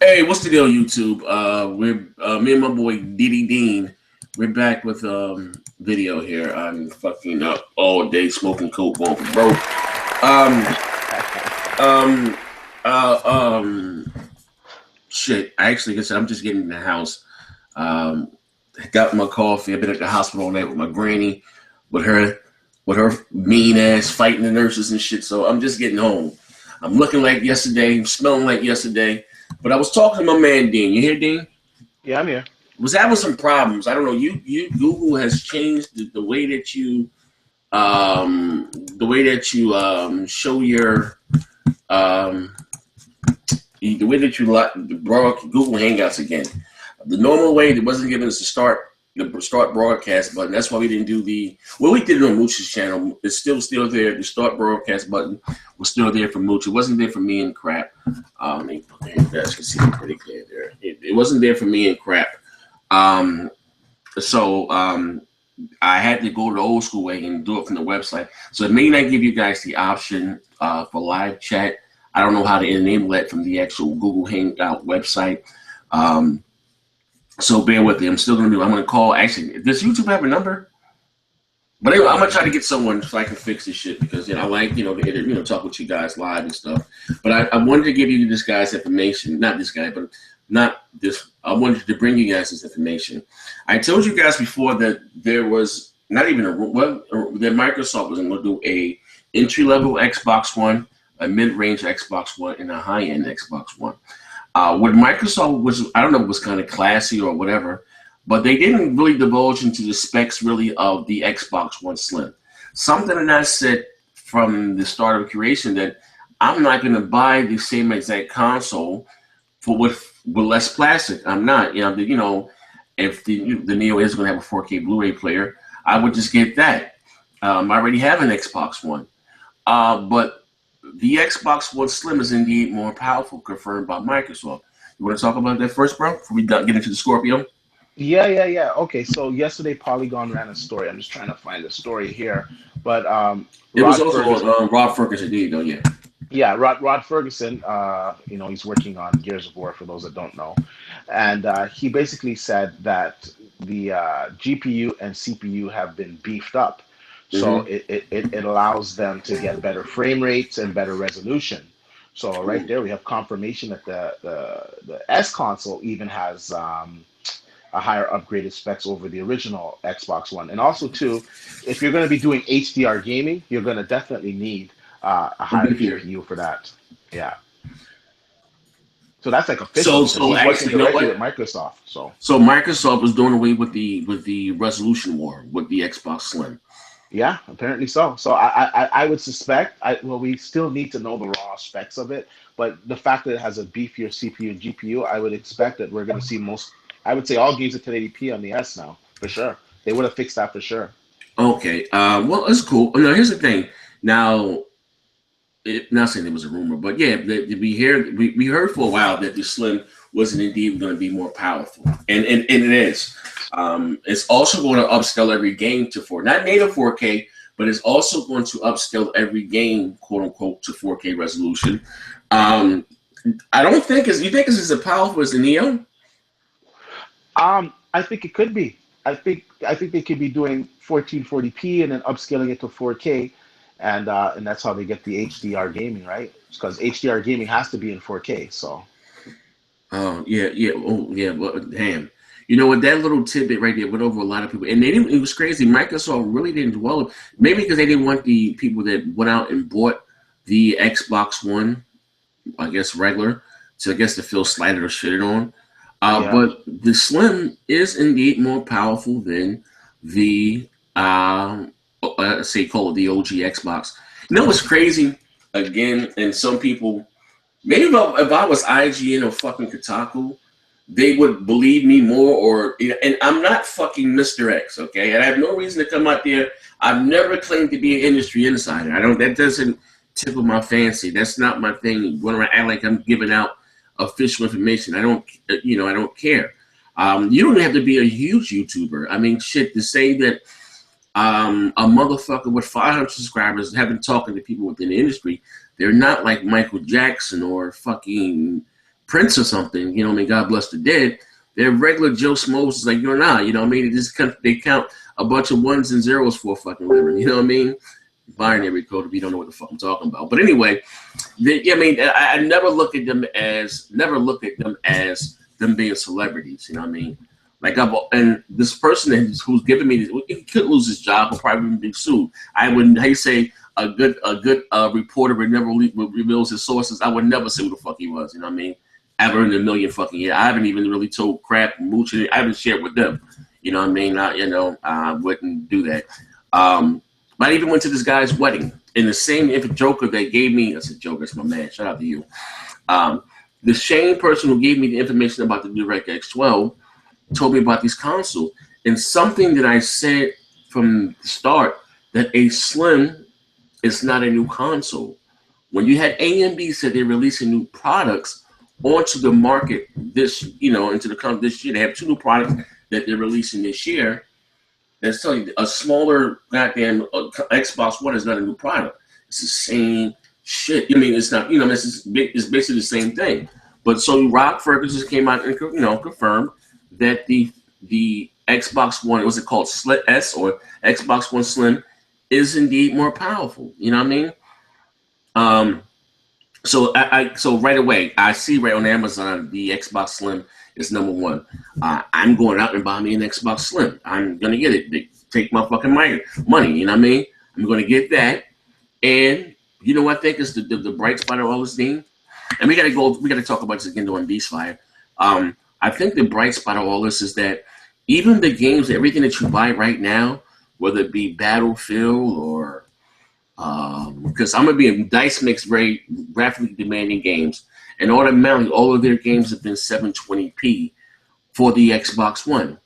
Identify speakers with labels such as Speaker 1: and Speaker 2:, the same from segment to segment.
Speaker 1: Hey, what's the deal, YouTube? We're me and my boy Diddy Dean. We're back with video here. I'm fucking up all day smoking coke, going for broke. Um, um, uh, um, shit. I actually, guess I'm just getting in the house. Um, got my coffee. I've been at the hospital all night with my granny, with her, with her mean ass fighting the nurses and shit. So I'm just getting home. I'm looking like yesterday, I'm smelling like yesterday. But I was talking to my man Dean. You hear Dean?
Speaker 2: Yeah, I'm here.
Speaker 1: Was having some problems. I don't know. You Google has changed the way that you show your um the way that you brought Google Hangouts again. The normal way that wasn't giving us the start broadcast button. That's why we didn't do we did it on Mooch's channel. It's still there. The start broadcast button was still there for Mooch. It wasn't there for me and crap. You guys can see it pretty clear there. It wasn't there for me and crap. Um, so I had to go the old school way and do it from the website. So it may not give you guys the option for live chat. I don't know how to enable it from the actual Google Hangout website. So bear with me. I'm going to call. Actually, does YouTube have a number? But anyway, I'm going to try to get someone so I can fix this shit because, I like, to talk with you guys live and stuff. But I wanted to give you this guy's information. Not this guy, but not this. I wanted to bring you guys this information. I told you guys before that there was not even that Microsoft was going to do a entry-level Xbox One, a mid-range Xbox One, and a high-end Xbox One. What Microsoft was, I don't know, was kind of classy or whatever, but they didn't really divulge into the specs really of the Xbox One Slim. Something that I said from the start of creation that I'm not going to buy the same exact console with less plastic. I'm not. If the Neo is going to have a 4K Blu-ray player, I would just get that. I already have an Xbox One, but the Xbox One Slim is indeed more powerful, confirmed by Microsoft. You want to talk about that first, bro, before we get into the Scorpio?
Speaker 2: Yeah. Okay, so yesterday Polygon ran a story. I'm just trying to find the story here, but
Speaker 1: It was
Speaker 2: Rod
Speaker 1: also
Speaker 2: Ferguson.
Speaker 1: on Rob Ferguson, indeed, though, yeah.
Speaker 2: Yeah, Rod Ferguson. He's working on Gears of War for those that don't know, and he basically said that the GPU and CPU have been beefed up, so
Speaker 1: Mm-hmm.
Speaker 2: it allows them to get better frame rates and better resolution. So right there, we have confirmation that the S console even has a higher upgraded specs over the original Xbox One. And also, too, if you're going to be doing HDR gaming, you're going to definitely need a higher GPU for that. Yeah. So that's like official because
Speaker 1: So
Speaker 2: he's working
Speaker 1: actually, you know
Speaker 2: directly with
Speaker 1: what?
Speaker 2: Microsoft. So
Speaker 1: So Microsoft was doing away with the resolution war with the Xbox Slim.
Speaker 2: yeah, apparently so. So I would suspect we still need to know the raw specs of it, but the fact that it has a beefier CPU and GPU, I would expect that we're going to see I would say all games of 1080p on the S now for sure. They would have fixed that for sure.
Speaker 1: Okay. Well, it's cool. No, here's the thing. Now, not saying it was a rumor, but yeah, we heard for a while that the Slim wasn't indeed going to be more powerful, and it is. It's also going to upscale every game to not native 4K, but it's also going to upscale every game, quote unquote, to 4K resolution. Um, I don't think you think it's as powerful as the Neo.
Speaker 2: I think it could be. I think they could be doing 1440p and then upscaling it to 4K, and that's how they get the HDR gaming, right? Because HDR gaming has to be in 4K. So
Speaker 1: Oh yeah. Oh yeah. Well, damn. You know what? That little tidbit right there went over a lot of people, and they didn't. It was crazy. Microsoft really didn't dwell. Maybe because they didn't want the people that went out and bought the Xbox One, I guess regular, to I guess to feel slighted or shitted on.
Speaker 2: yeah,
Speaker 1: But the Slim is indeed more powerful than the say call it the OG Xbox. You know what's crazy? Again, and some people maybe if I was IGN or fucking Kotaku, they would believe me more. And I'm not fucking Mr. X, okay? And I have no reason to come out there. I've never claimed to be an industry insider. I don't. That doesn't tickle my fancy. That's not my thing. When I act like I'm giving out official information, I don't. I don't care. You don't have to be a huge YouTuber. I mean, shit. To say that a motherfucker with 500 subscribers having talking to people within the industry, they're not like Michael Jackson or fucking Prince or something, you know what I mean? God bless the dead. They're regular Joe Schmoes like you and I, you know what I mean? They count a bunch of ones and zeros for a fucking living, you know what I mean? Binary code if you don't know what the fuck I'm talking about. But anyway, I mean, I never look at them as them being celebrities, you know what I mean? Like and this person who's giving me this, he could lose his job or probably be sued. I wouldn't. How you say a good reporter would never reveals his sources. I would never say who the fuck he was. You know what I mean? Ever in a million fucking years. I haven't even really told crap and mooch. I haven't shared with them. You know what I mean? I wouldn't do that. But I even went to this guy's wedding in the same Joker they gave me. That's a Joker. It's my man. Shout out to you. The same person who gave me the information about the DirectX 12 told me about these consoles, and something that I said from the start, that a Slim is not a new console. When you had AMD said they're releasing new products onto the market this year, they have 2 new products that they're releasing this year. That's telling you a smaller goddamn Xbox One is not a new product. It's the same shit. I mean, it's not. It's basically the same thing. But so Rob Ferguson came out and confirmed that the Xbox One, was it called S or Xbox One Slim, is indeed more powerful. You know what I mean? So right away, I see right on Amazon the Xbox Slim is #1. I'm going out and buying me an Xbox Slim. I'm gonna get it. They take my fucking money. You know what I mean? I'm gonna get that. And you know what I think is the bright spot of all this thing? And we gotta talk about this again on Beastfire. I think the bright spot of all this is that even the games, everything that you buy right now, whether it be Battlefield or because I'm gonna be a Dice makes very graphically demanding games, and automatically all of their games have been 720p for the Xbox One.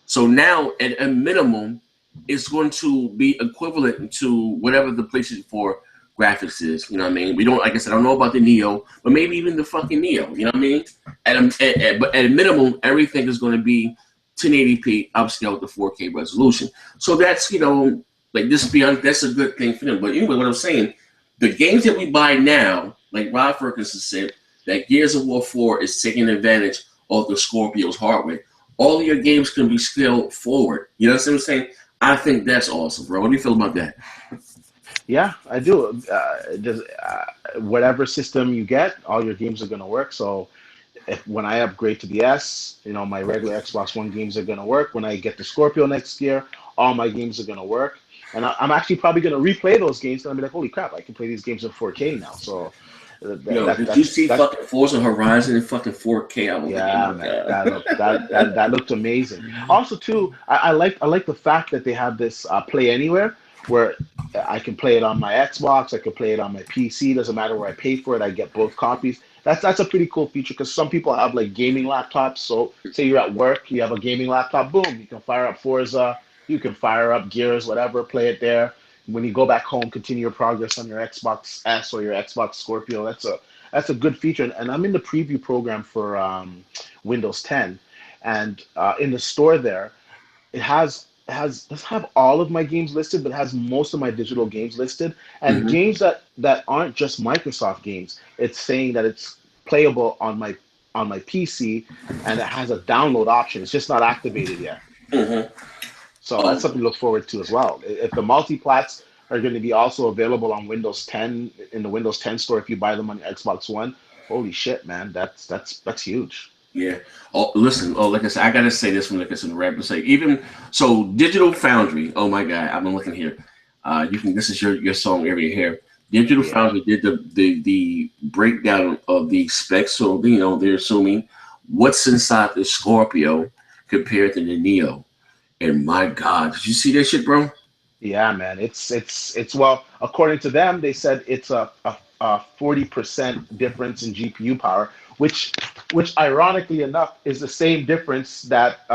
Speaker 1: So now at a minimum, it's going to be equivalent to whatever the PlayStation 4 graphics is. You know what I mean? We don't, like I said, I don't know about the Neo, but maybe even the fucking Neo. You know what I mean? But at a minimum, everything is going to be 1080p upscaled to 4K resolution. So that's, that's a good thing for them. But anyway, what I'm saying, the games that we buy now, like Rob Ferguson said, that Gears of War 4 is taking advantage of the Scorpio's hardware. All of your games can be scaled forward. You know what I'm saying? I think that's awesome, bro. What do you feel about that?
Speaker 2: Yeah, I do. Whatever system you get, all your games are going to work. So when I upgrade to the S, my regular Xbox One games are going to work. When I get the Scorpio next year, all my games are going to work. And I'm actually probably going to replay those games. And I'll be like, holy crap, I can play these games in 4K now. So
Speaker 1: did you see fucking Forza Horizon in fucking 4K? I was
Speaker 2: man, that looked amazing. Also, too, I like the fact that they have this Play Anywhere, where I can play it on my Xbox, I can play it on my PC. Doesn't matter where I pay for it, I get both copies. That's a pretty cool feature, because some people have like gaming laptops. So say you're at work, you have a gaming laptop, boom, you can fire up Forza, you can fire up Gears, whatever, play it there. When you go back home, continue your progress on your Xbox S or your Xbox Scorpio. That's a good feature. And I'm in the preview program for Windows 10, and in the store there, it doesn't have all of my games listed, but it has most of my digital games listed, and games that aren't just Microsoft games. It's saying that it's playable on my PC, and it has a download option. It's just not activated yet. So that's something to look forward to as well. If the multi-plats are going to be also available on Windows 10 in the Windows 10 store, if you buy them on your Xbox One, holy shit, man, that's huge.
Speaker 1: Yeah. Oh, listen. Oh, like I said, I gotta say this from the rap to say. Even so, Digital Foundry. Oh my God, I've been looking here. This is your song area here. Digital Foundry did the breakdown of the specs. So they're assuming what's inside the Scorpio compared to the Neo. And my God, did you see that shit, bro?
Speaker 2: Yeah, man. It's well, according to them, they said it's a 40% difference in GPU power, which ironically enough is the same difference that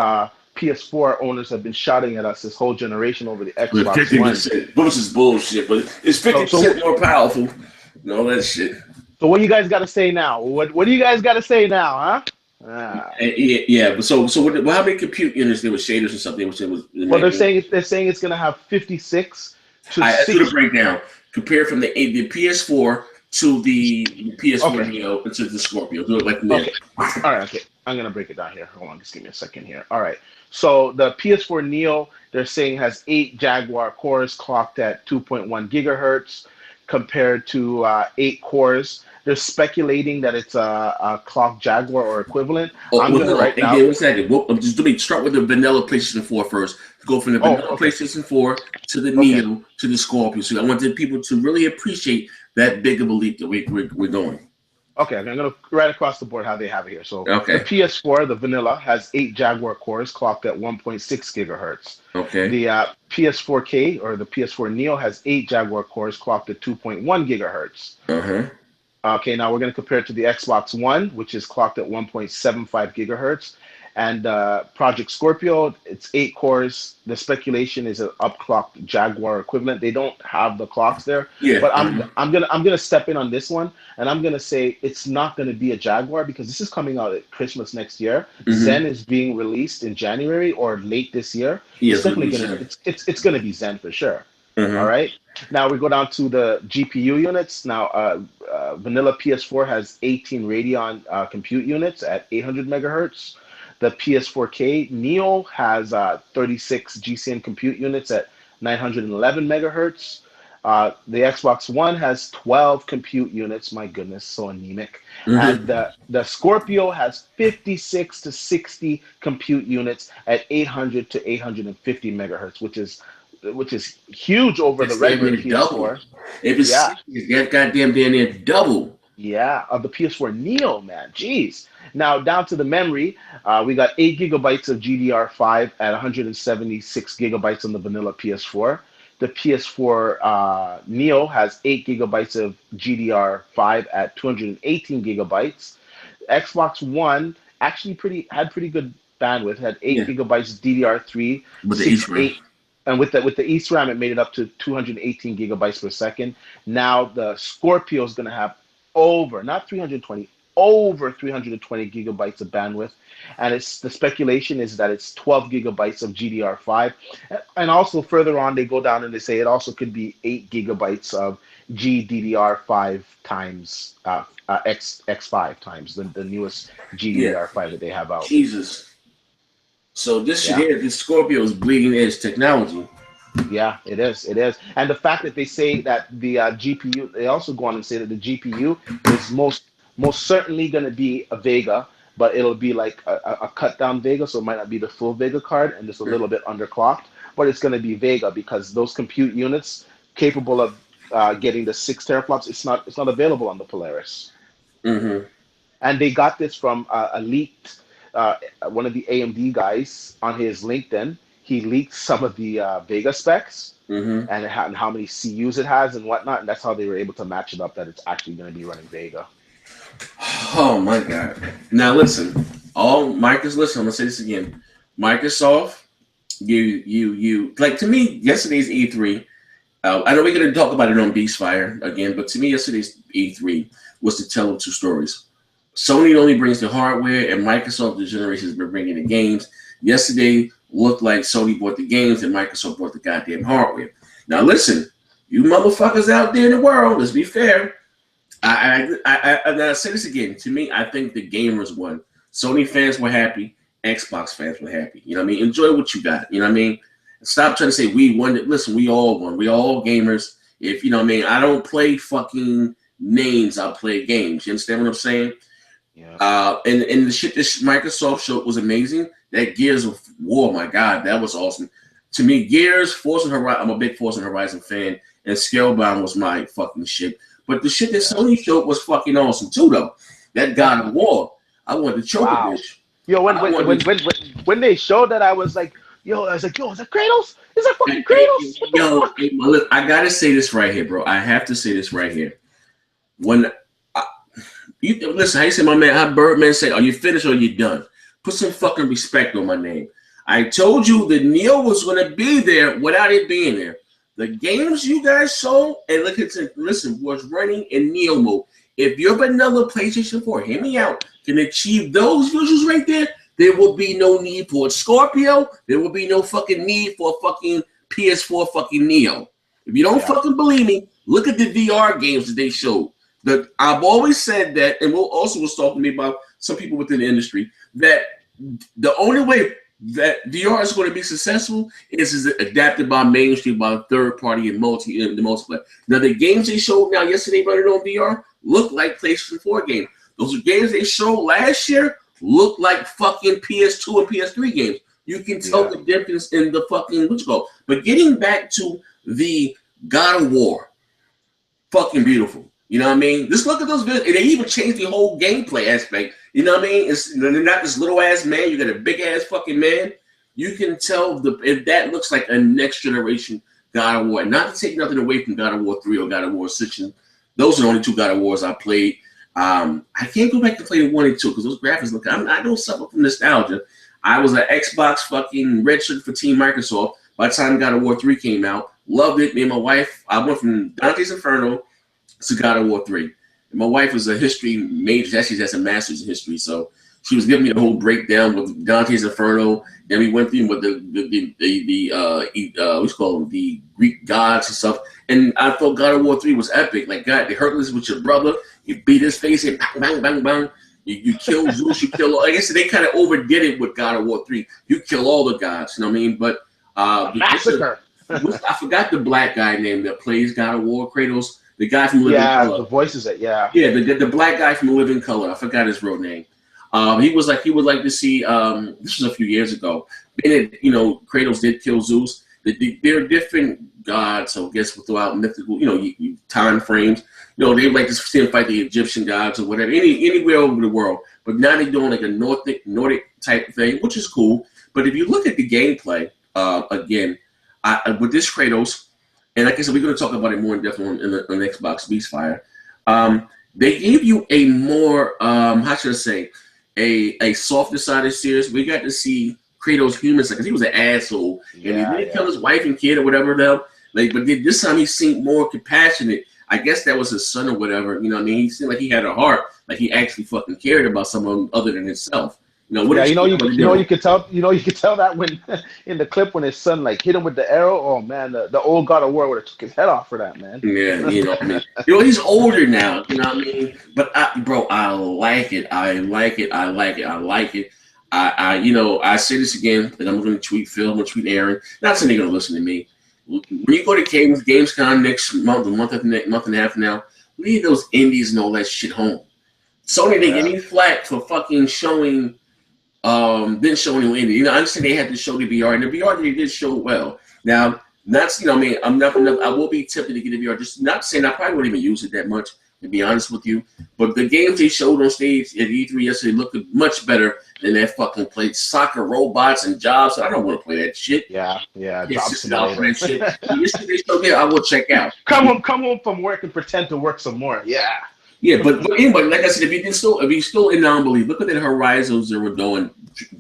Speaker 2: PS4 owners have been shouting at us this whole generation over the Xbox One.
Speaker 1: Which is bullshit, but it's 50% more powerful. And all that shit.
Speaker 2: So what do you guys got to say now? What do you guys got to say now, huh?
Speaker 1: Yeah, but so how many compute units there with shaders and stuff?
Speaker 2: Well, they're saying it's going to have 56 to 60.
Speaker 1: Let's do the breakdown. Compare from the PS4 to the PS4
Speaker 2: Okay.
Speaker 1: Neo and to the Scorpio. Do it like that.
Speaker 2: Okay. All right. Okay. I'm gonna break it down here. Hold on. Just give me a second here. All right. So the PS4 Neo, they're saying has 8 Jaguar cores clocked at 2.1 gigahertz, compared to 8 cores. They're speculating that it's a clock Jaguar or equivalent.
Speaker 1: Oh,
Speaker 2: I'm
Speaker 1: well,
Speaker 2: gonna
Speaker 1: hold on.
Speaker 2: right
Speaker 1: Hey, Dan,
Speaker 2: now.
Speaker 1: 1 second. Well, just let me start with the vanilla PlayStation 4 first. Go from the
Speaker 2: Oh,
Speaker 1: vanilla
Speaker 2: okay.
Speaker 1: PlayStation 4 to the
Speaker 2: Okay.
Speaker 1: Neo to the Scorpio. So I want the people to really appreciate that big of a leap that we're going.
Speaker 2: Okay, I'm gonna right across the board how they have it here. So the
Speaker 1: Okay.
Speaker 2: PS4, the vanilla, has 8 Jaguar cores clocked at 1.6 gigahertz.
Speaker 1: Okay.
Speaker 2: The PS4K or the PS4 Neo has 8 Jaguar cores clocked at 2.1 gigahertz.
Speaker 1: Uh-huh.
Speaker 2: Okay, now we're going to compare it to the Xbox One, which is clocked at 1.75 gigahertz. And Project Scorpio, it's 8 cores. The speculation is an upclocked Jaguar equivalent. They don't have the clocks there,
Speaker 1: Yeah.
Speaker 2: but I'm gonna step in on this one, and I'm gonna say it's not gonna be a Jaguar because this is coming out at Christmas next year.
Speaker 1: Mm-hmm.
Speaker 2: Zen is being released in January or late this year.
Speaker 1: Yeah,
Speaker 2: It's
Speaker 1: it's gonna
Speaker 2: definitely
Speaker 1: be
Speaker 2: gonna
Speaker 1: Zen.
Speaker 2: it's gonna be Zen for sure. All
Speaker 1: Uh-huh.
Speaker 2: right. Now we go down to the GPU units. Now, vanilla PS4 has 18 Radeon compute units at 800 megahertz. The PS4K Neo has 36 GCN compute units at 911 megahertz. The Xbox One has 12 compute units. My goodness, so anemic. And
Speaker 1: Mm-hmm.
Speaker 2: the Scorpio has 56 to 60 compute units at 800 to 850 megahertz, which is huge over the
Speaker 1: That's damn
Speaker 2: regular
Speaker 1: near double.
Speaker 2: PS4.
Speaker 1: If it's
Speaker 2: Yeah,
Speaker 1: 60, it's that goddamn damn near double.
Speaker 2: yeah, of the PS4 Neo, man. Jeez. Now down to the memory, we got 8 gigabytes of GDR5 at 176 gigabytes on the vanilla PS4. The PS4 Neo has 8 gigabytes of GDR5 at 218 gigabytes. Xbox One actually pretty good bandwidth. Had eight
Speaker 1: Yeah.
Speaker 2: gigabytes DDR3,
Speaker 1: With the
Speaker 2: six
Speaker 1: eSRAM.
Speaker 2: eight, and with the eSRAM, it made it up to 218 gigabytes per second. Now the Scorpio is going to have over not 320 over 320 gigabytes of bandwidth, and it's the speculation is that it's 12 gigabytes of GDR5, and also further on they go down and they say it also could be 8 gigabytes of GDDR5 times X5 times the newest
Speaker 1: Yeah.
Speaker 2: GDDR5 that they have out.
Speaker 1: Jesus. So this shit
Speaker 2: Yeah,
Speaker 1: here, this Scorpio is bleeding edge technology.
Speaker 2: yeah, it is. It is. And the fact that they say that the GPU, they also go on and say that the GPU is most certainly going to be a Vega, but it'll be like a cut down Vega, so it might not be the full Vega card and just a little bit underclocked, but it's going to be Vega because those compute units capable of getting the 6 teraflops, it's not available on the Polaris.
Speaker 1: Mm-hmm.
Speaker 2: And they got this from a leaked one of the AMD guys on his LinkedIn. He leaked some of the Vega specs
Speaker 1: Mm-hmm.
Speaker 2: and how many CUs it has and whatnot, and that's how they were able to match it up that it's actually going to be running Vega.
Speaker 1: Oh my God. Now listen, all Microsoft. Listen, I'm gonna say this again. Microsoft, you like to me. Yesterday's E3. I know we're gonna talk about it on Beastfire again, but to me, yesterday's E3 was to tell them two stories. Sony only brings the hardware, and Microsoft, the generation, has been bringing the games. Yesterday looked like Sony bought the games, and Microsoft bought the goddamn hardware. Now listen, you motherfuckers out there in the world, let's be fair. I say this again. To me, I think the gamers won. Sony fans were happy. Xbox fans were happy. You know what I mean? Enjoy what you got. You know what I mean? Stop trying to say we won. Listen, we all won. We all gamers. If you know what I mean, I don't play fucking names. I play games. You understand what I'm saying?
Speaker 2: Yeah.
Speaker 1: And the shit this Microsoft showed was amazing. That Gears of War, my God, that was awesome. To me, Gears, Forza Horizon, I'm a big Forza Horizon fan, and Scalebound was my fucking shit. But the shit that
Speaker 2: Yeah.
Speaker 1: Sony showed was fucking awesome too, though. That God of War, I wanted to choke a
Speaker 2: Wow.
Speaker 1: bitch.
Speaker 2: Yo, when
Speaker 1: I
Speaker 2: when
Speaker 1: wanted
Speaker 2: when
Speaker 1: to,
Speaker 2: when when when they showed that, I was like, yo, is that Kratos? Is that fucking
Speaker 1: hey,
Speaker 2: Kratos? What the
Speaker 1: yo,
Speaker 2: fuck?
Speaker 1: hey, look, I gotta say this right here, bro. I have to say this right here. When you listen, how you say my man, how Birdman say, are you finished or you done? Put some fucking respect on my name. I told you the Neo was gonna be there without it being there. The games you guys saw and listen was running in Neo mode. If your vanilla PlayStation 4, hear me out, can achieve those visuals right there will be no need for a Scorpio. There will be no fucking need for a fucking PS4 fucking Neo. If you don't
Speaker 2: Yeah,
Speaker 1: fucking believe me, look at the VR games that they showed. I've always said that, and Will also was talking to me about some people within the industry, that the only way that VR is going to be successful is adapted by mainstream, by third party and the multiplayer. Now the games they showed yesterday running on VR look like PlayStation 4 games. Those are games they showed last year look like fucking PS2 and PS3 games. You can tell the difference in the fucking what's it called. But getting back to the God of War, fucking beautiful. You know what I mean? Just look at those videos. They even changed the whole gameplay aspect. You know what I mean? It's not this little ass man. You got a big ass fucking man. You can tell if that looks like a next generation God of War. Not to take nothing away from God of War 3 or God of War 6. Those are the only two God of Wars I played. I can't go back to play the 1 and 2 because those graphics look. I don't suffer from nostalgia. I was an Xbox fucking redshirt for Team Microsoft by the time God of War 3 came out. Loved it. Me and my wife. I went from Dante's Inferno to God of War 3. And my wife was a history major. Actually, has a master's in history, so she was giving me the whole breakdown with Dante's Inferno. Then we went through with what's called the Greek gods and stuff. And I thought God of War 3 was epic. Like God, the Hercules with your brother, you beat his face, and bang, bang, bang, bang. You kill Zeus, you kill. I guess they kind of overdid it with God of War 3. You kill all the gods, you know what I mean? But
Speaker 2: massacre.
Speaker 1: I forgot the black guy name that plays God of War, Kratos. The guy from Living Color.
Speaker 2: The voices it,
Speaker 1: Yeah, the black guy from Living Color. I forgot his real name. He would like to see. This was a few years ago. Kratos did kill Zeus. They're different gods, so I guess throughout mythical, time frames. They like to see him fight the Egyptian gods or whatever, anywhere over the world. But now they're doing like a Nordic type of thing, which is cool. But if you look at the gameplay, again, with this Kratos. And like I said, we're going to talk about it more in depth on Xbox Beastfire. They gave you a more, how should I say, a softer side of series. We got to see Kratos' human side because he was an asshole. And he didn't kill his wife and kid or whatever the hell. But this time he seemed more compassionate. I guess that was his son or whatever. You know what I mean? He seemed like he had a heart. Like he actually fucking cared about someone other than himself. You could tell that when in the clip when his son like hit him with the arrow. Oh man, the old God of War would have took his head off for that, man. Yeah, what I mean. He's older now. You know what I mean? But I like it. I like it. I say this again, and I'm going to tweet Phil. I'm going to tweet Aaron. Not saying they're going to listen to me. When you go to Gamescom next month, month and a half now, leave those indies and all that shit home. Sony didn't get any flack for fucking showing. Didn't show any indie. I understand they had to show the VR, and the VR they did show well. Now, I'm not. I will be tempted to get a VR. Just not saying I probably wouldn't even use it that much, to be honest with you. But the games they showed on stage at E3 yesterday looked much better than that fucking play soccer robots and jobs. I don't want to play that shit.
Speaker 2: Yeah.
Speaker 1: Job simulator. That shit. Yesterday showed me, I will check out.
Speaker 2: Come home from work and pretend to work some more. Yeah.
Speaker 1: Yeah, but anyway, like I said, if you're still in non-belief, look at that Horizon Zero Dawn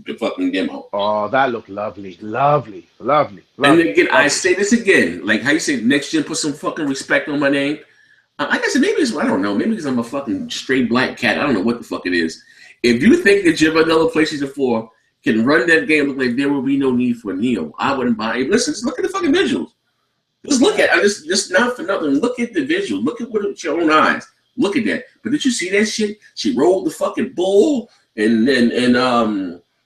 Speaker 1: the fucking demo.
Speaker 2: Oh, that looked lovely. And
Speaker 1: again, I say this again, like how you say next gen, put some fucking respect on my name. I guess maybe it's, I don't know, maybe because I'm a fucking straight black cat. I don't know what the fuck it is. If you think that your vanilla PlayStation 4 can run that game look like there will be no need for Neo, I wouldn't buy it. Listen, just look at the fucking visuals. Just look at it. Just not for nothing. Look at the visual. Look at what with your own eyes. Look at that. But did you see that shit? She rolled the fucking bull, and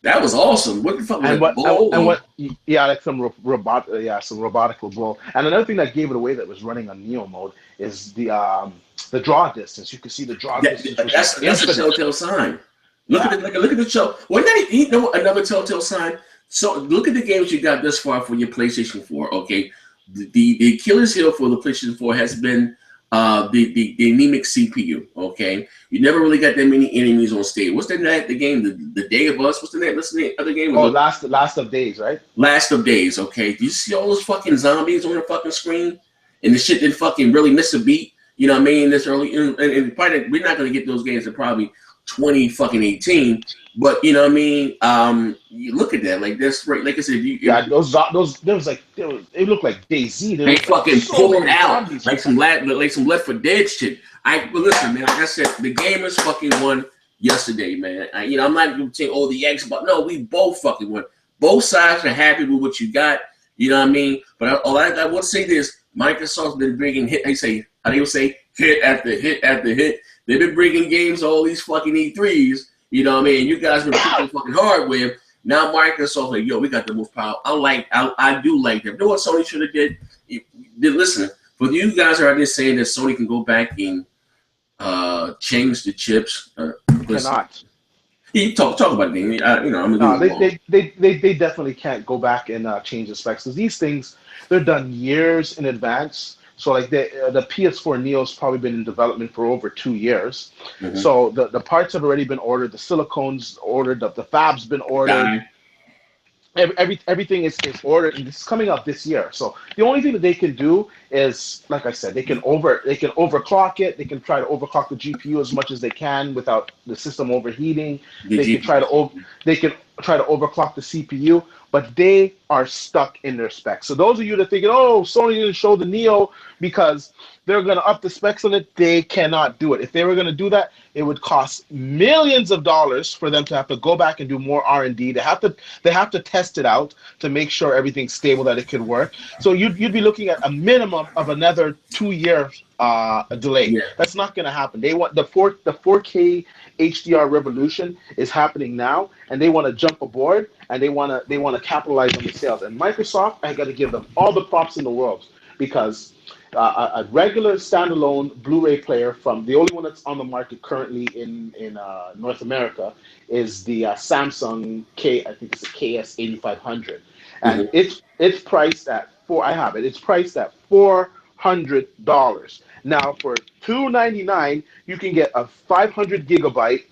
Speaker 1: that was awesome. What the fuck was that bull?
Speaker 2: Like some robotical bull. And another thing that gave it away that was running on Neo mode is the draw distance. You can see the draw distance.
Speaker 1: That's a telltale sign. Look at the show. Well, now another telltale sign. So look at the games you got thus far for your PlayStation 4. Okay, the Achilles heel for the PlayStation 4 has been the anemic CPU. Okay, you never really got that many enemies on stage. What's the game? The Day of Us. What's the name? What's the other game?
Speaker 2: Oh, Last of Days, right?
Speaker 1: Last of Days. Okay, do you see all those fucking zombies on the fucking screen? And the shit didn't fucking really miss a beat. You know what I mean? This early, and probably we're not gonna get those games in probably 2018. But you know what I mean? You look at that, like that's right. Like I said,
Speaker 2: those they look like DayZ.
Speaker 1: They fucking pull it out like some Left 4 Dead shit. But listen, man. Like I said, the gamers fucking won yesterday, man. I'm not gonna take all the Xbox. No, we both fucking won. Both sides are happy with what you got. You know what I mean? But I will say this: Microsoft's been bringing how they would say hit after hit after hit. They've been bringing games to all these fucking E3s. You know what I mean? You guys been pushing fucking hardware. Now Microsoft like, yo, we got the most power. I do like them. You know what Sony should have did? Listen, for you guys are out there saying that Sony can go back and change the chips.
Speaker 2: Cannot.
Speaker 1: You talk about it. You know, I'm
Speaker 2: No,
Speaker 1: gonna leave it alone.
Speaker 2: they definitely can't go back and change the specs because these things they're done years in advance. So like the PS4 Neo's probably been in development for over 2 years.
Speaker 1: Mm-hmm.
Speaker 2: So the parts have already been ordered, the silicones ordered, the fab's been ordered. Everything is ordered, and this is coming out this year. So the only thing that they can do is, like I said, they can overclock it. They can try to overclock the GPU as much as they can without the system overheating. They can try to overclock the CPU, but they are stuck in their specs. So those of you that are thinking, oh, Sony didn't show the Neo because they're going to up the specs on it, they cannot do it. If they were going to do that, it would cost millions of dollars for them to have to go back and do more R&D. They have to test it out to make sure everything's stable, that it could work. So you'd be looking at a minimum of another 2 year delay.
Speaker 1: Yeah.
Speaker 2: That's not going to happen. They want the 4K HDR revolution is happening now, and they want to jump aboard, and they want to capitalize on the sales. And Microsoft, I got to give them all the props in the world, because a regular standalone Blu-ray player, from the only one that's on the market currently in North America, is the Samsung I think it's a KS8500, and
Speaker 1: Mm-hmm.
Speaker 2: it's priced at it's priced at $400. Now for $299, you can get a 500 gigabyte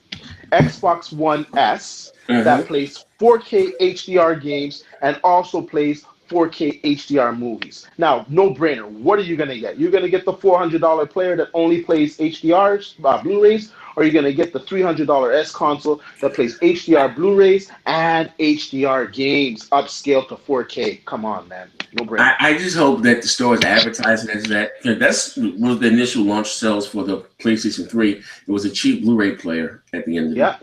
Speaker 2: Xbox One S that
Speaker 1: Mm-hmm.
Speaker 2: plays 4K HDR games and also plays 4K HDR movies. Now, no brainer. What are you going to get? You're going to get the $400 player that only plays HDRs, Blu-rays, or you're going to get the $300 S console that plays HDR Blu-rays and HDR games upscale to 4K. Come on, man. No brainer.
Speaker 1: I just hope that the store is advertising as that. That's was the initial launch sales for the PlayStation 3. It was a cheap Blu-ray player at the end of it.
Speaker 2: Yeah.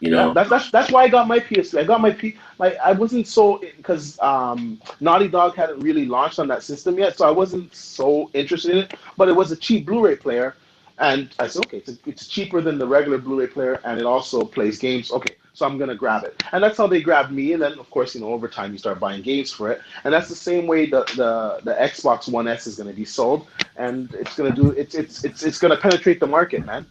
Speaker 1: You
Speaker 2: Yeah,
Speaker 1: know.
Speaker 2: that's why I got my PS3. I got I wasn't so, because Naughty Dog hadn't really launched on that system yet, so I wasn't so interested in it. But it was a cheap Blu-ray player, and I said, okay, it's cheaper than the regular Blu-ray player, and it also plays games. Okay, so I'm gonna grab it, and that's how they grabbed me. And then, of course, over time you start buying games for it, and that's the same way the Xbox One S is gonna be sold, and it's gonna do it's gonna penetrate the market, man.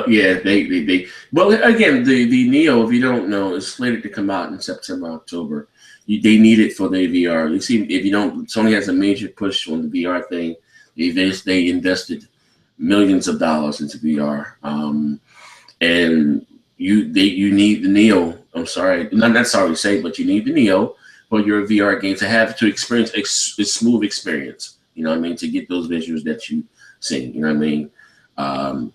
Speaker 1: Yeah, they. Well, again, the Neo, if you don't know, is slated to come out in September, October. They need it for the VR. You see, if you don't, Sony has a major push on the VR thing. They invested millions of dollars into VR, and you need the Neo. I'm sorry, not sorry to say, but you need the Neo for your VR game to experience a smooth experience. You know what I mean? To get those visuals that you see. You know what I mean? Um,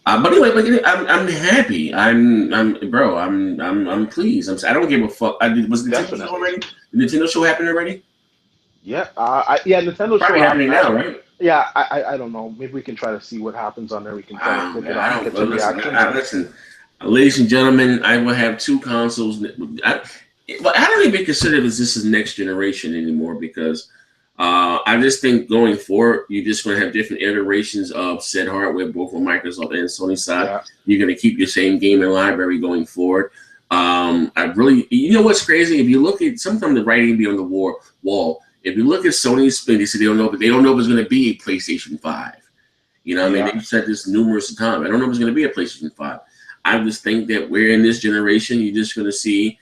Speaker 1: but anyway, I'm happy. I'm pleased. I don't give a fuck. Was the Nintendo show
Speaker 2: Definitely.
Speaker 1: already? The Nintendo show happened already?
Speaker 2: Yeah, Nintendo show
Speaker 1: Probably happening
Speaker 2: happened.
Speaker 1: now, right?
Speaker 2: Yeah, I don't know. Maybe we can try to see what happens on there. We can try to click it
Speaker 1: I
Speaker 2: on,
Speaker 1: don't.
Speaker 2: get
Speaker 1: Well,
Speaker 2: some
Speaker 1: listen,
Speaker 2: reaction.
Speaker 1: listen, ladies and gentlemen. I will have two consoles. But I don't even consider this is next generation anymore, because I just think going forward, you're just going to have different iterations of said hardware, both on Microsoft and Sony side.
Speaker 2: Yeah,
Speaker 1: You're going to keep your same gaming library going forward. You know what's crazy? If you look at sometimes the writing be on the wall. If you look at Sony's spin, they say they don't know, but they don't know if it's going to be a PlayStation 5. You know what I mean?
Speaker 2: yeah,
Speaker 1: They've said this numerous times. I don't know if it's going to be a PlayStation 5. I just think that we're in this generation. You're just going to see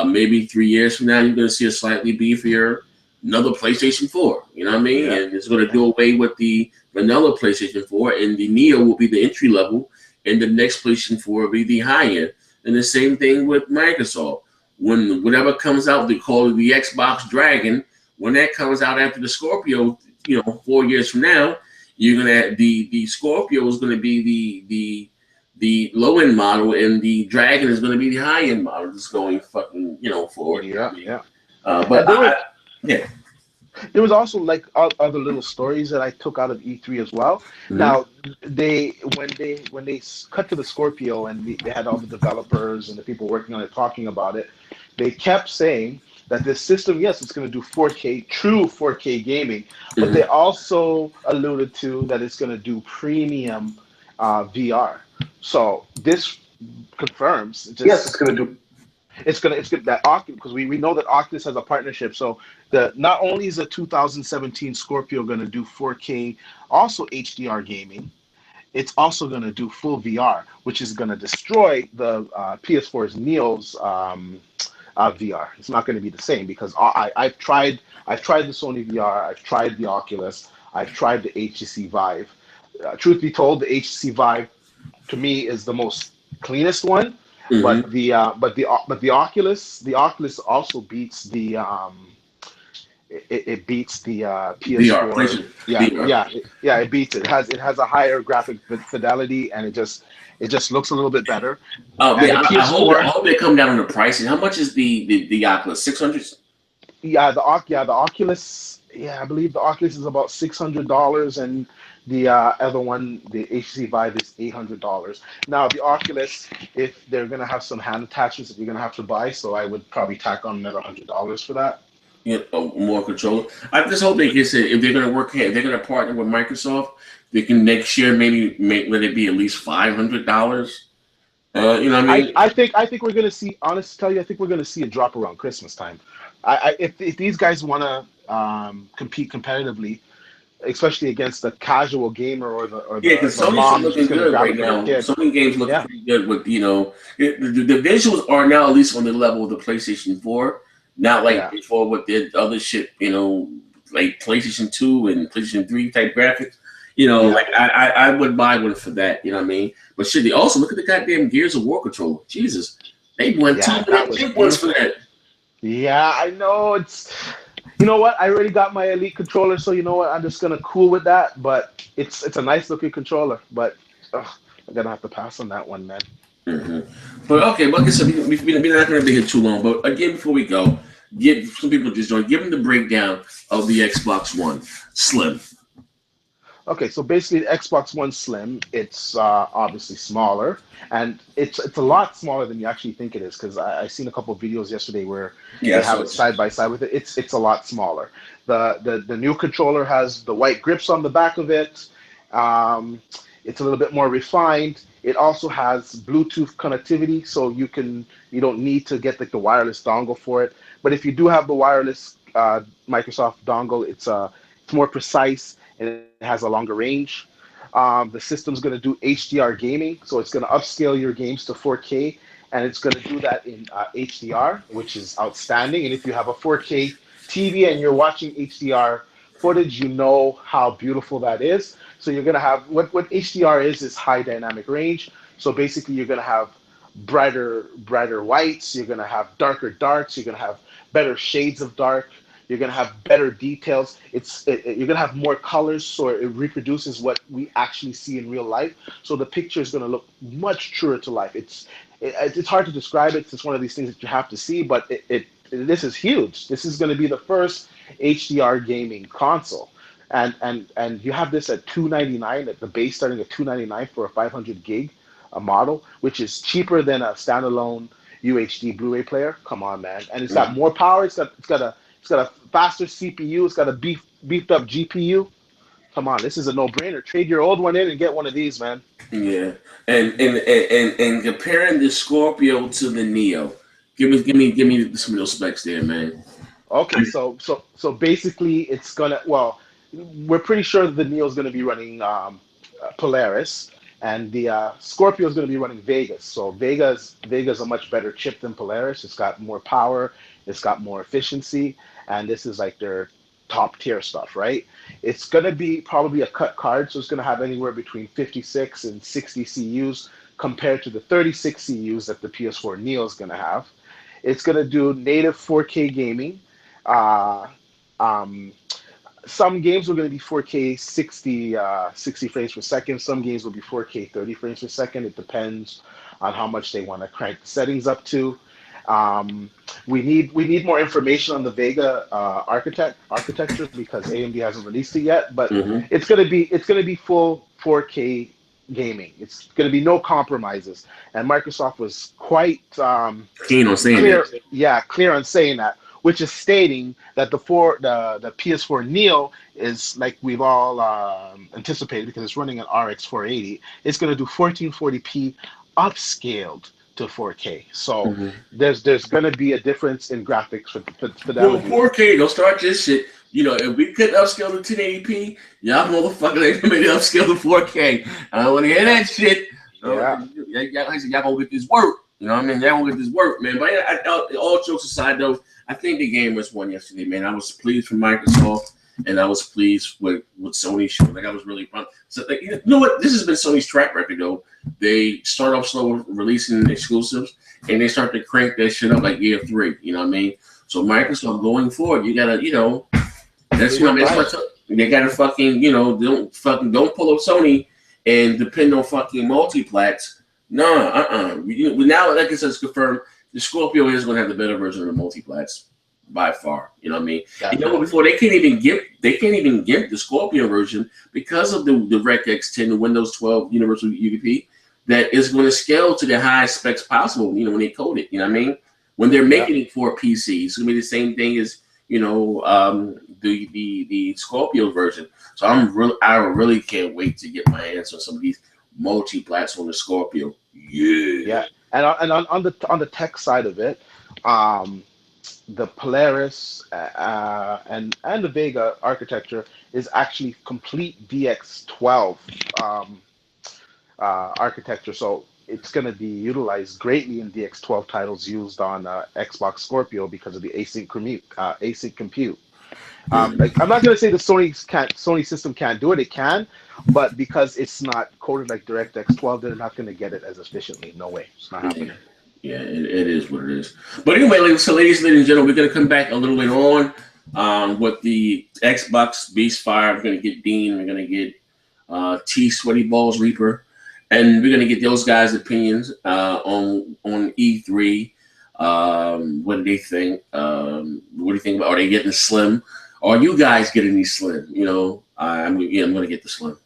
Speaker 1: maybe 3 years from now, you're going to see a slightly beefier another PlayStation 4. You know what I mean?
Speaker 2: yeah,
Speaker 1: And it's going to
Speaker 2: yeah,
Speaker 1: do away with the vanilla PlayStation 4, and the Neo will be the entry level, and the next PlayStation 4 will be the high end. And the same thing with Microsoft. When whatever comes out, they call it the Xbox Dragon. When that comes out after the Scorpio, 4 years from now, you're gonna the Scorpio is gonna be the low end model, and the Dragon is gonna be the high end model. Just going fucking forward. You know what
Speaker 2: yeah,
Speaker 1: I mean?
Speaker 2: yeah.
Speaker 1: But
Speaker 2: And
Speaker 1: yeah.
Speaker 2: there was also like other little stories that I took out of E3 as well.
Speaker 1: Mm-hmm.
Speaker 2: Now when they cut to the Scorpio, and they had all the developers and the people working on it talking about it, they kept saying that this system, yes, it's going to do 4K, true 4K gaming, but they
Speaker 1: Mm-hmm.
Speaker 2: also alluded to that it's going to do premium VR. So this confirms
Speaker 3: Yes, it's
Speaker 2: just
Speaker 3: going to do.
Speaker 2: it's gonna that Oculus, because we know that Oculus has a partnership. So the not only is the 2017 Scorpio going to do 4K, also HDR gaming, it's also going to do full VR, which is going to destroy the PS4's Neo's VR. It's not going to be the same because I've tried the Sony VR, I've tried the Oculus, I've tried the HTC Vive. Truth be told, the HTC Vive to me is the most cleanest one, but
Speaker 1: Mm-hmm.
Speaker 2: the Oculus also beats it beats the
Speaker 1: VR,
Speaker 2: PS4.
Speaker 1: PlayStation
Speaker 2: Yeah,
Speaker 1: VR.
Speaker 2: yeah, it beats it. It has a higher graphic fidelity, and it just looks a little bit better.
Speaker 1: Oh
Speaker 2: And
Speaker 1: man,
Speaker 2: the
Speaker 1: I
Speaker 2: PS4,
Speaker 1: hope they come down on the pricing. How much is the Oculus? 600.
Speaker 2: the Oculus, yeah, I believe the Oculus is about $600, and the other one, the HTC Vive, is $800. Now the Oculus, if they're gonna have some hand attachments that you're gonna have to buy, so I would probably tack on another $100 for that.
Speaker 1: You know, more controller. I just hope they get said if they're gonna work, if they're gonna partner with Microsoft, they can next year maybe make let it be at least $500. You know what I
Speaker 2: I,
Speaker 1: mean?
Speaker 2: I think I think we're gonna see. Honest to tell you, I think we're gonna see a drop around Christmas time. If these guys want to compete competitively, especially against the casual gamer or the or
Speaker 1: Yeah,
Speaker 2: the,
Speaker 1: because
Speaker 2: the
Speaker 1: Sony's
Speaker 2: mom who's
Speaker 1: looking
Speaker 2: just gonna
Speaker 1: good
Speaker 2: grab
Speaker 1: right
Speaker 2: it for their
Speaker 1: now.
Speaker 2: kid.
Speaker 1: Sony games look
Speaker 2: Yeah,
Speaker 1: pretty good with the visuals are now at least on the level of the PlayStation 4, not like
Speaker 2: yeah,
Speaker 1: before with the other shit. Like PlayStation 2 and PlayStation 3 type graphics.
Speaker 2: yeah.
Speaker 1: Like I would buy one for that. You know what I mean? But shit, they also look at the goddamn Gears of War controller. Jesus, they went
Speaker 2: Yeah,
Speaker 1: two
Speaker 2: that
Speaker 1: minute
Speaker 2: was
Speaker 1: big ones for
Speaker 2: beautiful.
Speaker 1: that.
Speaker 2: Yeah, I know it's. You know what? I already got my Elite controller, so you know what? I'm just gonna cool with that. But it's a nice looking controller, but ugh, I'm gonna have to pass on that one, man.
Speaker 1: hmm But okay, but like I said, we're not going to be here too long. But again, before we go, give some people just join. Give them the breakdown of the Xbox One Slim.
Speaker 2: Okay, so basically, the Xbox One Slim, it's obviously smaller, and it's a lot smaller than you actually think it is. Because I seen a couple of videos yesterday where
Speaker 1: Yeah,
Speaker 2: they
Speaker 1: I
Speaker 2: have
Speaker 1: saw
Speaker 2: it
Speaker 1: it.
Speaker 2: side by side with it. It's a lot smaller. The new controller has the white grips on the back of it. Um, it's a little bit more refined. It also has Bluetooth connectivity, so you don't need to get the wireless dongle for it. But if you do have the wireless Microsoft dongle, it's more precise and it has a longer range. The system's going to do HDR gaming, so it's going to upscale your games to 4K, and it's going to do that in HDR, which is outstanding. And if you have a 4K TV and you're watching HDR footage, you know how beautiful that is. So you're going to have what HDR is high dynamic range. So basically, you're going to have brighter whites. You're going to have darker darks. You're going to have better shades of dark. You're gonna have better details. You're gonna have more colors, so it reproduces what we actually see in real life. So the picture is gonna look much truer to life. It's hard to describe it. It's one of these things that you have to see, but this is huge. This is gonna be the first HDR gaming console, and you have this at 299 at the base, starting at 299 for a 500 gig a model, which is cheaper than a standalone UHD Blu-ray player. Come on, man! And it's got
Speaker 1: Mhm.
Speaker 2: more power. It's got a faster CPU. It's got a beefed up GPU. Come on, this is a no-brainer. Trade your old one in and get one of these, man.
Speaker 1: Yeah, and comparing the Scorpio to the Neo, give me some of those specs there, man.
Speaker 2: Okay, so basically, it's gonna. Well, we're pretty sure that the Neo is gonna be running Polaris, and the Scorpio is gonna be running Vegas. So Vega's a much better chip than Polaris. It's got more power. It's got more efficiency, and this is like their top tier stuff, right? It's gonna be probably a cut card, so it's gonna have anywhere between 56 and 60 CUs compared to the 36 CUs that the PS4 Neo is gonna have. It's gonna do native 4K gaming. Uh, um, some games are going to be 4K 60 frames per second. Some games will be 4K 30 frames per second. It depends on how much they want to crank the settings up to. Um, we need more information on the Vega architecture because AMD hasn't released it yet. But
Speaker 1: hmm
Speaker 2: it's gonna be full 4K gaming. It's going to be no compromises. And Microsoft was quite
Speaker 1: Keen on saying
Speaker 2: clear,
Speaker 1: that.
Speaker 2: yeah, clear on saying that. which is stating that the PS4 Neo is, like we've all anticipated, because it's running an RX 480. It's going to do 1440p upscaled to 4K. So
Speaker 1: Mm-hmm.
Speaker 2: there's going to be a difference in graphics for
Speaker 1: Well,
Speaker 2: fidelity.
Speaker 1: 4K, don't start this shit. You know, if we could upscale to 1080p, y'all motherfuckers ain't gonna make it upscale to 4K. I don't want to hear
Speaker 2: Yeah,
Speaker 1: that shit.
Speaker 2: yeah.
Speaker 1: Y'all gonna get this work. You know what I mean? Y'all gonna get this work, man. But all jokes aside, though, I think the game was won yesterday, man. I was pleased for Microsoft, and I was pleased with Sony's show. Like, I was really fun. So, like, you know what? This has been Sony's track record, though. They start off slow releasing exclusives, and they start to crank that shit up like year 3. You know what I mean? So Microsoft going forward, you gotta, you know, that's what they gotta fucking, you know, don't pull up Sony and depend on fucking multiplats. No, now, like I said, it's confirmed. The Scorpio is gonna have the better version of the multiplats by far. You know what I mean? You know what? Before they can't even get the Scorpio version because of the DirectX 10, the Windows 12 Universal UDP that is going to scale to the highest specs possible. You know, when they code it. You know what I mean? When they're making it for PC, it's gonna be the same thing as, you know, the Scorpio version. So I really can't wait to get my hands on some of these multi-plats on the Scorpio.
Speaker 2: Yeah, and on the tech side of it, the Polaris and the Vega architecture is actually complete DX12 architecture. So it's going to be utilized greatly in DX12 titles used on Xbox Scorpio because of the async compute. Like, I'm not going to say the Sony system can't do it. It can, but because it's not coded like DirectX 12, they're not going to get it as efficiently. No way, it's not happening.
Speaker 1: Yeah, it is what it is. But anyway, so ladies and gentlemen, we're going to come back a little later on with the Xbox Beast Fire. We're going to get Dean. We're going to get T Sweaty Balls Reaper, and we're going to get those guys' opinions on E3. What do they think? What do you think about? Are they getting slim? Are you guys getting these slim? You know, I'm going to get the slim.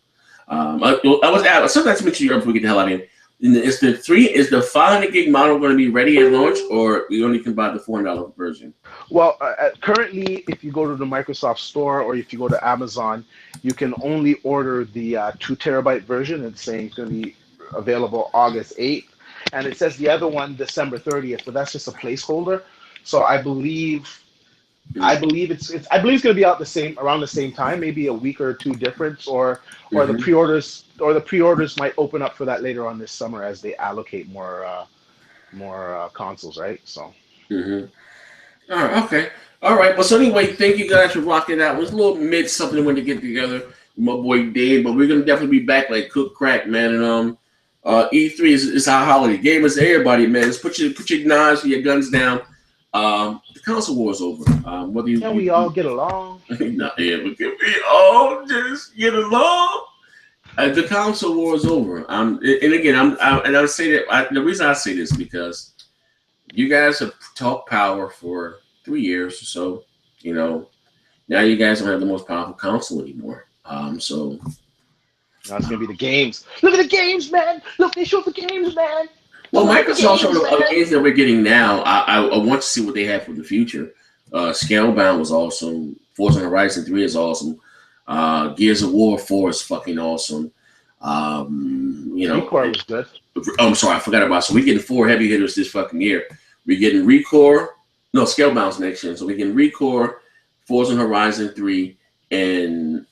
Speaker 1: I was out. Sometimes mention you before we get the hell out of here. Is the 500 gig model going to be ready at launch, or you only can buy the $400 version?
Speaker 2: Well, currently, if you go to the Microsoft Store or if you go to Amazon, you can only order the 2 terabyte version. It's saying it's going to be available August 8th, and it says the other one December 30th, but that's just a placeholder. So I believe it's going to be out around the same time, maybe a week or two difference, or the pre-orders might open up for that later on this summer as they allocate more consoles, right? So.
Speaker 1: All right, okay. All right. Well, so anyway, thank you guys for rocking out. It was a little mid something when to get together with my boy Dave, but we're gonna definitely be back like cook crack, man. And E3 is our holiday. Gamers, everybody, man. Let's put your knives and your guns down. The console war is over. Whether you
Speaker 2: Can we all get along?
Speaker 1: Not yeah, but can we all just get along? The console war is over. And again, I would say that the reason I say this is because you guys have talked power for 3 years or so. You know, now you guys don't have the most powerful console anymore. So
Speaker 2: now it's gonna be the games. Look at the games, man. Look, they show the games, man.
Speaker 1: Well, Microsoft showed the games that we're getting now. I want to see what they have for the future. Scalebound was awesome. Forza Horizon 3 is awesome. Gears of War 4 is fucking awesome. You know,
Speaker 2: Recore was good.
Speaker 1: Oh, I'm sorry, I forgot about. So we're getting 4 heavy hitters this fucking year. We're getting Recore. No, Scalebound's next year. So we're getting Recore, Forza Horizon 3, and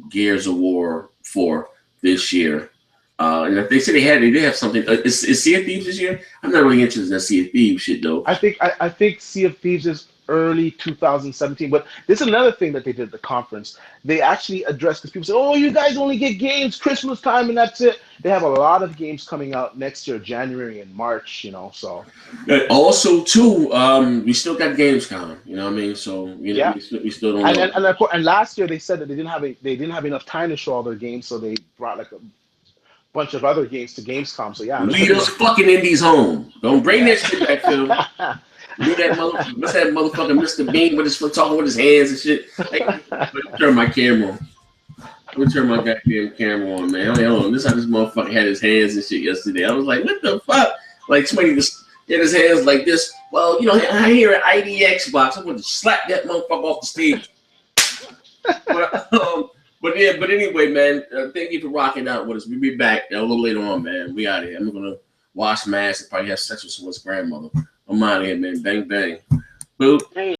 Speaker 1: Gears of War 4 this year. And if they said they did have something. Is Sea of Thieves this year? I'm not really interested in that Sea of Thieves shit though.
Speaker 2: I think Sea of Thieves is early 2017. But this is another thing that they did at the conference. They actually addressed, because people say, "Oh, you guys only get games Christmas time and that's it." They have a lot of games coming out next year, January and March. You know, so.
Speaker 1: Also, too, we still got Gamescom. You know what I mean? So you know, we still don't know.
Speaker 2: And last year they said that they didn't have enough time to show all their games, so they brought like a bunch of other games to Gamescom. So yeah,
Speaker 1: leave those fucking indies home. Don't bring that shit back, Phil. What's that motherfucker Mr. Bean with his talking with his hands and shit? Let me turn my camera on. Let me turn my goddamn camera on, man. Hold on. This how this motherfucker had his hands and shit yesterday. I was like, what the fuck? Like somebody just had his hands like this Well, you know, I hear an IDX box. I'm going to slap that motherfucker off the stage. But anyway, man, thank you for rocking out with us. We'll be back a little later on, man. We out of here. I'm going to wash my ass and probably have sex with someone's grandmother. I'm out of here, man. Bang, bang. Boop.